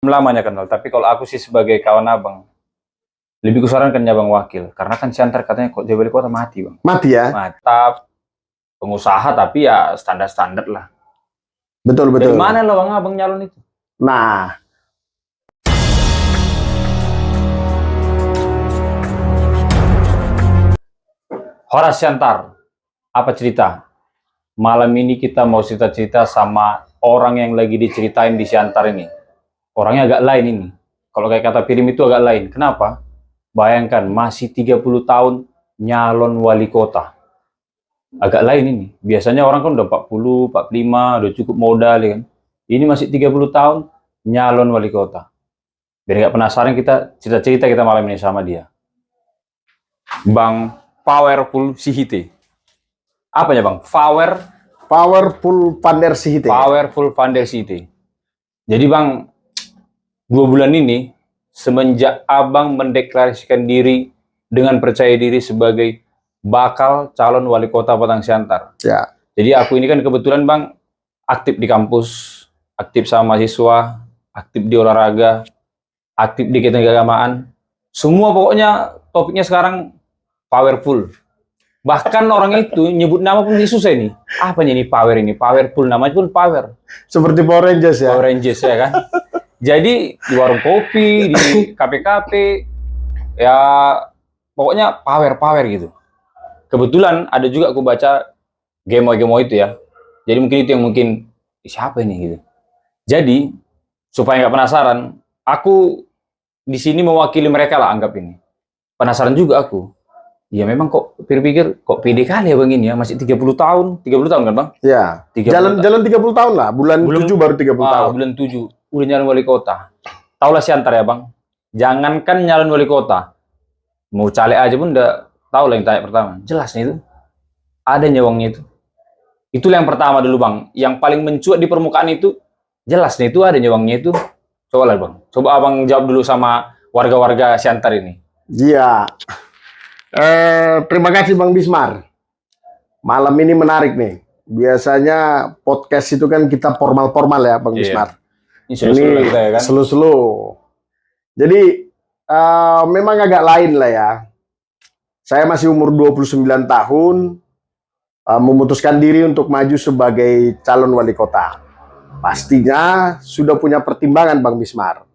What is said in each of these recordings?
lamanya kenal, tapi kalau aku sih sebagai kawan abang, lebih kusarankan abang wakil, karena kan Siantar katanya kok jadi wali kota mati bang. Mati ya? Mantap, pengusaha tapi ya standar-standar lah. Betul. Dari mana lo bang abang nyalon itu? Nah, Horas Siantar, apa cerita? Malam ini kita mau cerita-cerita sama orang yang lagi diceritain di Siantar ini. Orangnya agak lain ini. Kalau kayak kata Pirim itu agak lain. Kenapa? Bayangkan masih 30 tahun nyalon wali kota. Agak lain ini. Biasanya orang kan udah 40, 45, udah cukup modal ya kan. Ini masih 30 tahun nyalon wali kota. Biar nggak penasaran kita cerita-cerita kita malam ini sama dia. Bang Powerful Sihite. Apa ya bang? Powerful Vander Sihite. Powerful Vander Sihite. Jadi bang, 2 bulan ini semenjak abang mendeklarasikan diri dengan percaya diri sebagai bakal calon wali kota Batang Siantar. Ya. Jadi aku ini kan kebetulan bang aktif di kampus, aktif sama mahasiswa, aktif di olahraga, aktif di kegiatan keagamaan. Semua pokoknya topiknya sekarang powerful. Bahkan orang itu nyebut nama pun susah ini. Apa ini power ini? Powerful, namanya pun power. Seperti Power Rangers ya? Power Rangers ya kan? Jadi di warung kopi, di kafe-kafe, ya pokoknya power gitu. Kebetulan ada juga aku baca Gemo itu ya. Jadi mungkin itu yang siapa ini gitu. Jadi supaya nggak penasaran, aku di sini mewakili mereka lah anggap ini. Penasaran juga aku. Ya memang kok pikir-pikir kok pede kali ya bang ini ya, masih 30 tahun kan bang? Ya, jalan 30 tahun lah, bulan 7 baru 30 tahun. Bulan 7, udah nyalon wali kota. Taulah Siantar ya bang, jangankan nyalon wali kota, mau caleg aja pun udah tahu lah yang tanya pertama. Jelas nih itu, ada nyawangnya itu. Itulah yang pertama dulu bang, yang paling mencuat di permukaan itu, jelas nih itu ada nyawangnya itu. Coba lah bang, coba abang jawab dulu sama warga-warga Siantar ini. Iya. Terima kasih Bang Bismar. Malam ini menarik nih. Biasanya podcast itu kan kita formal-formal ya Bang Bismar. Ini slow-slow kita ya kan? Slow-slow. Jadi memang agak lain lah ya. Saya masih umur 29 tahun, memutuskan diri untuk maju sebagai calon wali kota. Pastinya sudah punya pertimbangan Bang Bismar.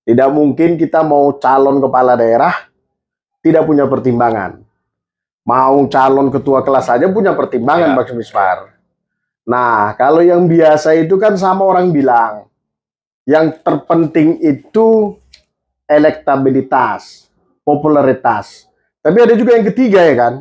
Tidak mungkin kita mau calon kepala daerah tidak punya pertimbangan. Mau calon ketua kelas saja punya pertimbangan, Bang Bismar. Nah, kalau yang biasa itu kan sama orang bilang, yang terpenting itu elektabilitas, popularitas. Tapi ada juga yang ketiga ya kan,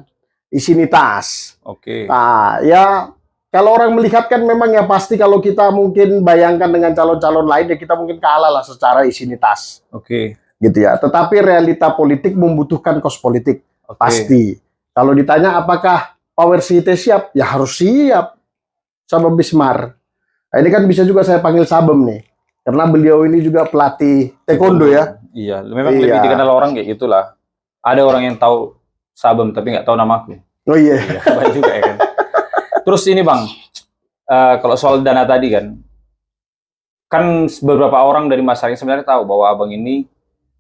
isinitas. Oke. Nah, ya kalau orang melihat kan memang ya pasti kalau kita mungkin bayangkan dengan calon-calon lain ya kita mungkin kalah lah secara isinitas. Oke. Gitu ya. Tetapi realita politik membutuhkan kos politik. Pasti. Kalau ditanya apakah Power Sihite siap? Ya harus siap. Sama Bismar. Nah, ini kan bisa juga saya panggil Sabem nih. Karena beliau ini juga pelatih taekwondo ya. Iya, memang lebih dikenal orang kayak gitulah. Ada orang yang tahu Sabem tapi nggak tahu namaku. Oh iya. Banyak juga ya kan. Terus ini bang, kalau soal dana tadi kan beberapa orang dari masyarakat sebenarnya tahu bahwa abang ini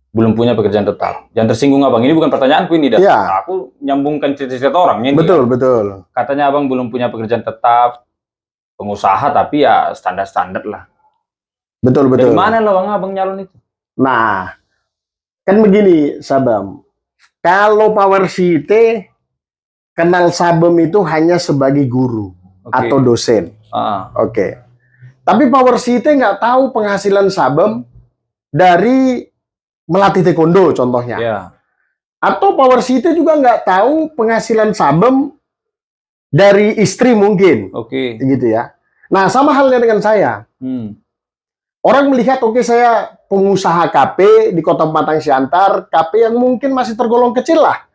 belum punya pekerjaan tetap. Jangan tersinggung abang, ini bukan pertanyaanku ini, Ya. Aku nyambungkan cerita-cerita orang. Ini, Betul. Katanya abang belum punya pekerjaan tetap, pengusaha tapi ya standar-standar lah. Betul. Dari mana lo abang nyalon itu? Nah, kan begini Sabem. Kalau Power Sihite kenal Sabem itu hanya sebagai guru atau dosen. Oke. Tapi Power Sihite nggak tahu penghasilan Sabem dari melatih taekwondo contohnya. Yeah. Atau Power Sihite juga nggak tahu penghasilan Sabem dari istri mungkin. Oke. Gitu ya. Nah, sama halnya dengan saya. Orang melihat saya pengusaha KP di Kota Batang Siantar, KP yang mungkin masih tergolong kecil lah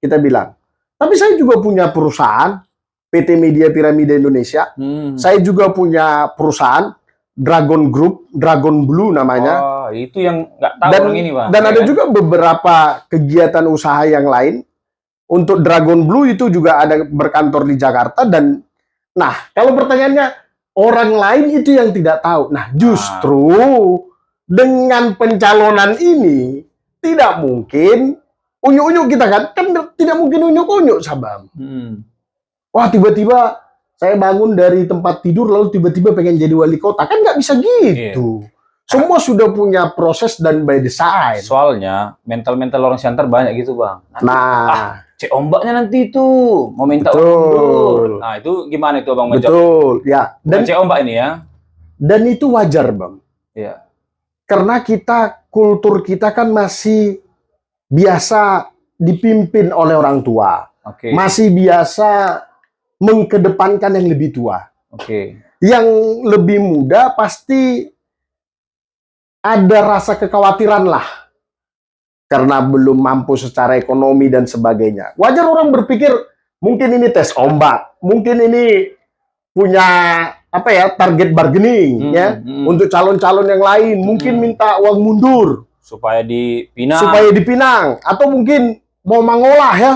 kita bilang. Tapi saya juga punya perusahaan PT Media Piramida Indonesia. Saya juga punya perusahaan Dragon Group, Dragon Blue namanya. Oh, itu yang nggak tahu orang ini, Pak. Dan ada juga beberapa kegiatan usaha yang lain. Untuk Dragon Blue itu juga ada berkantor di Jakarta. Dan, nah, kalau pertanyaannya, orang lain itu yang tidak tahu. Nah, justru dengan pencalonan ini tidak mungkin unyuk-unyuk kita kan tidak mungkin unyuk-unyuk Sabam. Wah tiba-tiba saya bangun dari tempat tidur lalu tiba-tiba pengen jadi wali kota, kan nggak bisa gitu. Semua sudah punya proses dan by design. Soalnya mental-mental orang Siantar banyak gitu bang. Nanti, cek ombaknya nanti itu mau minta betul. mundur. Nah itu gimana itu bang? Betul, ya. Dan cek ombak ini ya. Dan itu wajar bang. Iya. Karena kultur kita kan masih biasa dipimpin oleh orang tua. Masih biasa mengkedepankan yang lebih tua. Yang lebih muda pasti ada rasa kekhawatiran lah. Karena belum mampu secara ekonomi dan sebagainya. Wajar orang berpikir, mungkin ini tes ombak. Mungkin ini punya target bargaining untuk calon-calon yang lain. Mungkin minta uang mundur. Supaya dipinang. Atau mungkin mau mengolah ya.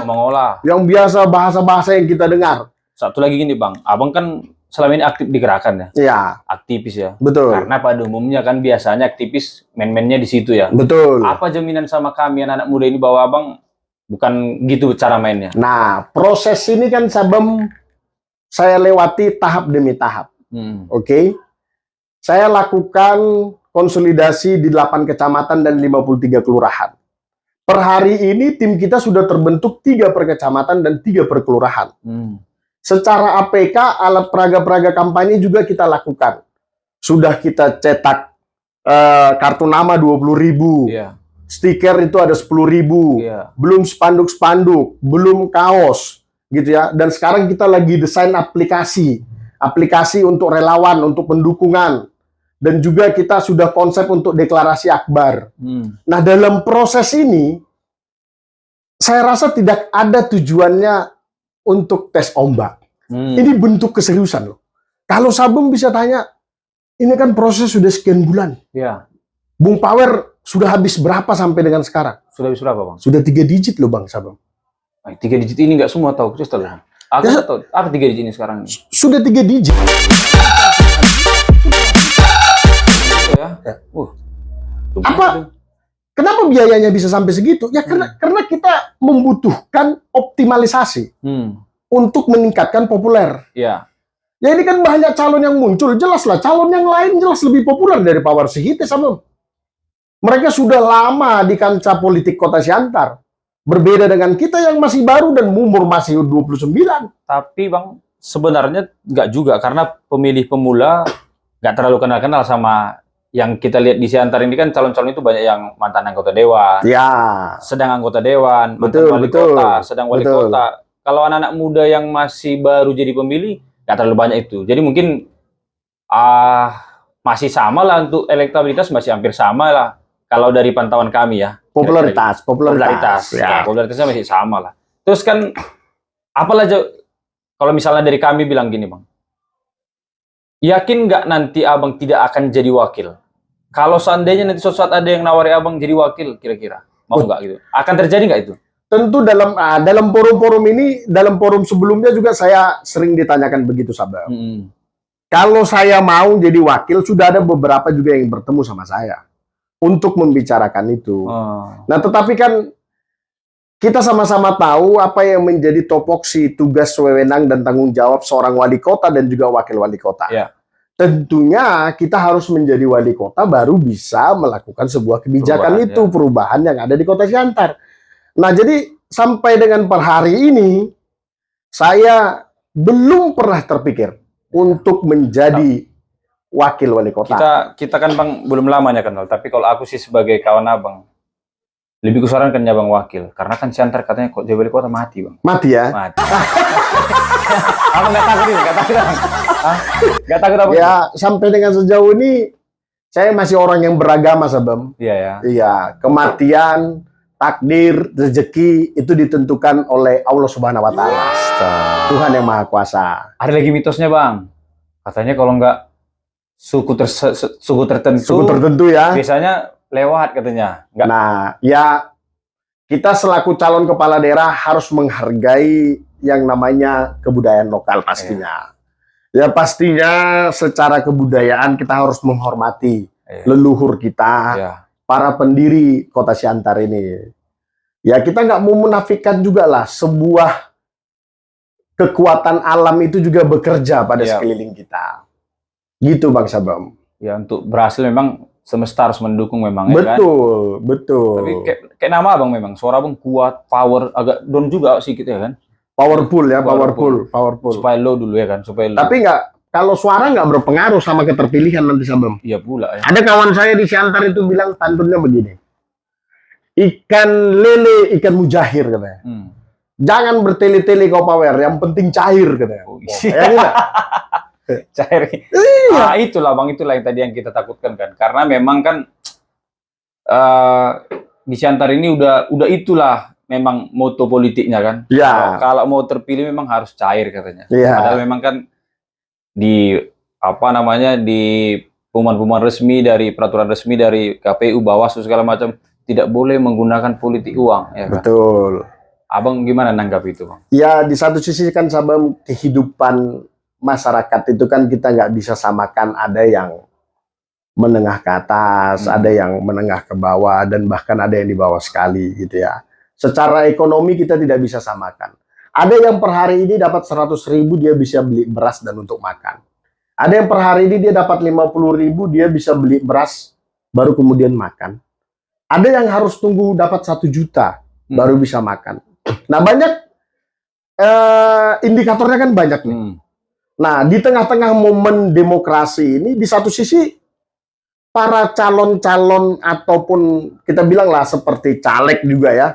Yang biasa bahasa-bahasa yang kita dengar. Satu lagi gini bang, abang kan selama ini aktif di gerakan ya? Iya. Aktivis ya? Betul. Karena pada umumnya kan biasanya aktivis men-mennya di situ ya? Betul. Apa jaminan sama kami anak-anak muda ini bahwa abang bukan gitu cara mainnya? Nah, proses ini kan Sabam saya lewati tahap demi tahap. Saya lakukan konsolidasi di 8 kecamatan dan 53 kelurahan. Per hari ini tim kita sudah terbentuk 3 per kecamatan dan 3 per kelurahan. Secara APK, alat peraga-peraga kampanye juga kita lakukan. Sudah kita cetak kartu nama 20.000. Stiker itu ada 10.000. Belum spanduk-spanduk, belum kaos gitu ya. Dan sekarang kita lagi desain aplikasi untuk relawan, untuk pendukungan. Dan juga kita sudah konsep untuk deklarasi akbar. Nah, dalam proses ini saya rasa tidak ada tujuannya untuk tes ombak. Ini bentuk keseriusan loh. Kalau Sabem bisa tanya, ini kan proses sudah sekian bulan. Bung Power sudah habis berapa sampai dengan sekarang? Sudah habis berapa bang? Sudah 3 digit loh bang Sabem. 3 digit ini nggak semua tahu, Kristal. Aku tahu, apa 3 digit ini sekarang? Sudah 3 digit. Kenapa biayanya bisa sampai segitu? Ya karena kita membutuhkan optimalisasi untuk meningkatkan populer. Ya ini kan banyak calon yang muncul, jelas lah calon yang lain jelas lebih populer dari Power Sihite sama. Mereka sudah lama di kancah politik Kota Siantar. Berbeda dengan kita yang masih baru dan umur masih 29. Tapi bang, sebenarnya nggak juga, karena pemilih pemula nggak terlalu kenal-kenal sama yang kita lihat di Siantar ini kan calon-calon itu banyak yang mantan anggota dewan, sedang anggota dewan, mantan wali kota, sedang wali kota. Kalau anak-anak muda yang masih baru jadi pemilih nggak terlalu banyak itu. Jadi mungkin masih sama lah untuk elektabilitas, masih hampir sama lah. Kalau dari pantauan kami ya. Popularitasnya masih sama lah. Terus kan, kalau misalnya dari kami bilang gini bang, yakin nggak nanti abang tidak akan jadi wakil? Kalau seandainya nanti suatu saat ada yang nawari abang jadi wakil, kira-kira mau nggak gitu? Akan terjadi nggak itu? Tentu dalam forum-forum ini, dalam forum sebelumnya juga saya sering ditanyakan begitu Sabam. Kalau saya mau jadi wakil, sudah ada beberapa juga yang bertemu sama saya untuk membicarakan itu. Nah, tetapi kan kita sama-sama tahu apa yang menjadi topoksi tugas, wewenang, dan tanggung jawab seorang wali kota dan juga wakil wali kota. Tentunya kita harus menjadi wali kota baru bisa melakukan sebuah kebijakan perubahan yang ada di Kota Siantar. Nah, jadi sampai dengan per hari ini saya belum pernah terpikir untuk menjadi wakil wali kota. Kita kan bang belum lamanya kenal, tapi kalau aku sih sebagai kawan abang lebih kusarankan bang wakil, karena kan Siantar katanya kok jadi wali kota mati bang. Mati ya? Mati. Aku nggak takut ini, nggak takut apa? Ya sampai dengan sejauh ini saya masih orang yang beragama Sabam. Iya, kematian, takdir, rezeki itu ditentukan oleh Allah Subhanahu Wa Taala. Tuhan yang Maha Kuasa. Ada lagi mitosnya bang, katanya kalau nggak suku tertentu ya, biasanya lewat katanya. Nggak. Nah, ya kita selaku calon kepala daerah harus menghargai yang namanya kebudayaan lokal pastinya. Ya pastinya secara kebudayaan kita harus menghormati leluhur kita, Iya. para pendiri kota Siantar ini. Ya kita nggak mau menafikan juga lah, sebuah kekuatan alam itu juga bekerja pada Iya. sekeliling kita. Gitu Bang Sabam. Ya untuk berhasil memang semesta harus mendukung memang ya kan. Betul, betul. Tapi kayak nama abang memang suara abang kuat, power, agak down juga sedikit ya kan. Powerful ya, powerful. Supaya low dulu ya kan, supaya low. Tapi kalau suara nggak berpengaruh sama keterpilihan nanti Sabam. Iya pula ya. Ada kawan saya di Siantar itu bilang pantunnya begini. Ikan lele, ikan mujahir katanya. Jangan bertele-tele kau power, yang penting cair katanya. Oh, Ya, enggak? cair. Iya. Itulah bang, itulah yang tadi yang kita takutkan kan. Karena memang kan di Siantar ini udah itulah memang moto politiknya kan. Ya. Kalau mau terpilih memang harus cair katanya. Iya. Padahal memang kan di apa namanya di pengumuman resmi dari peraturan resmi dari KPU, Bawaslu segala macam tidak boleh menggunakan politik uang ya kan? Betul. Abang gimana nanggap itu bang? Ya di satu sisi kan Sabam, kehidupan masyarakat itu kan kita nggak bisa samakan, ada yang menengah ke atas, ada yang menengah ke bawah, dan bahkan ada yang di bawah sekali gitu ya. Secara ekonomi kita tidak bisa samakan. Ada yang per hari ini dapat 100.000 dia bisa beli beras dan untuk makan. Ada yang per hari ini dia dapat 50.000 dia bisa beli beras baru kemudian makan. Ada yang harus tunggu dapat 1 juta baru bisa makan. Nah banyak indikatornya kan banyak nih. Nah di tengah-tengah momen demokrasi ini di satu sisi para calon-calon ataupun kita bilanglah seperti caleg juga ya,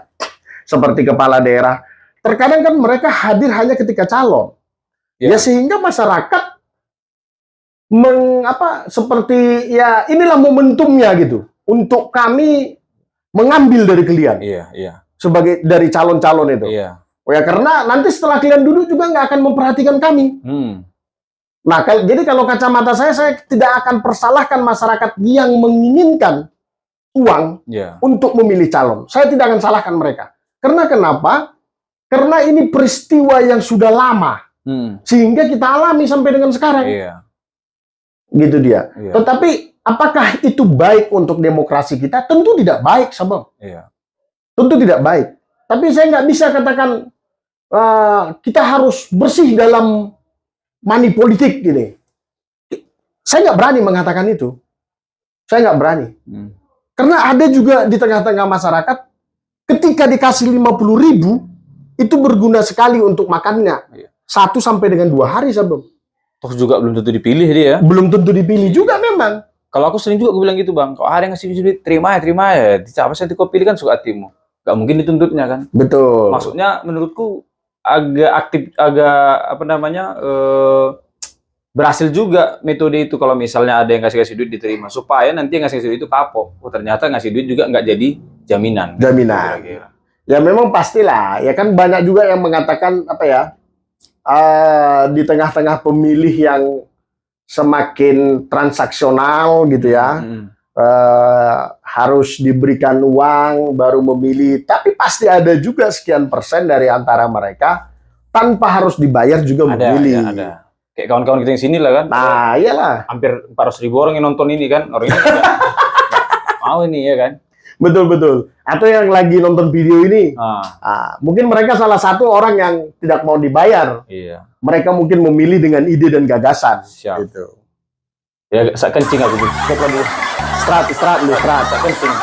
seperti kepala daerah, terkadang kan mereka hadir hanya ketika calon. Ya sehingga masyarakat seperti ya inilah momentumnya gitu untuk kami mengambil dari kalian. Iya. Sebagai dari calon-calon itu. Iya. Oh ya karena nanti setelah kalian duduk juga nggak akan memperhatikan kami. Nah, jadi kalau kacamata saya tidak akan persalahkan masyarakat yang menginginkan uang untuk memilih calon. Saya tidak akan salahkan mereka. Karena kenapa? Karena ini peristiwa yang sudah lama. Sehingga kita alami sampai dengan sekarang. Gitu dia. Tetapi apakah itu baik untuk demokrasi kita? Tentu tidak baik, Sabang. Tentu tidak baik. Tapi saya nggak bisa katakan kita harus bersih dalam money politik gini. Saya nggak berani mengatakan itu. Saya nggak berani. Karena ada juga di tengah-tengah masyarakat, ketika dikasih 50.000, itu berguna sekali untuk makannya. 1 sampai dengan 2 hari, Sabang. Toh juga belum tentu dipilih dia. Belum tentu dipilih juga memang. Kalau aku sering juga aku bilang gitu bang, kalau ada yang ngasih duit, terima ya. Apa sih kau pilih kan suka hatimu. Gak mungkin dituntutnya kan. Betul. Maksudnya menurutku agak aktif, berhasil juga metode itu kalau misalnya ada yang kasih duit diterima, supaya nanti yang ngasih duit itu kapok. Oh ternyata ngasih duit juga nggak jadi jaminan. Jaminan. Ya memang pastilah. Ya kan banyak juga yang mengatakan di tengah-tengah pemilih yang semakin transaksional gitu ya, harus diberikan uang baru memilih. Tapi pasti ada juga sekian persen dari antara mereka tanpa harus dibayar juga memilih. Ada. Kayak kawan-kawan kita yang sini lah kan. Nah, iyalah. Hampir 400.000 orang yang nonton ini kan. Orangnya mau ini ya kan. Betul. Atau yang lagi nonton video ini, mungkin mereka salah satu orang yang tidak mau dibayar. Iya. Mereka mungkin memilih dengan ide dan gagasan. Siap. Gitu. Ya, kencing aku. Istirahat dulu. Istirahat. Kencing.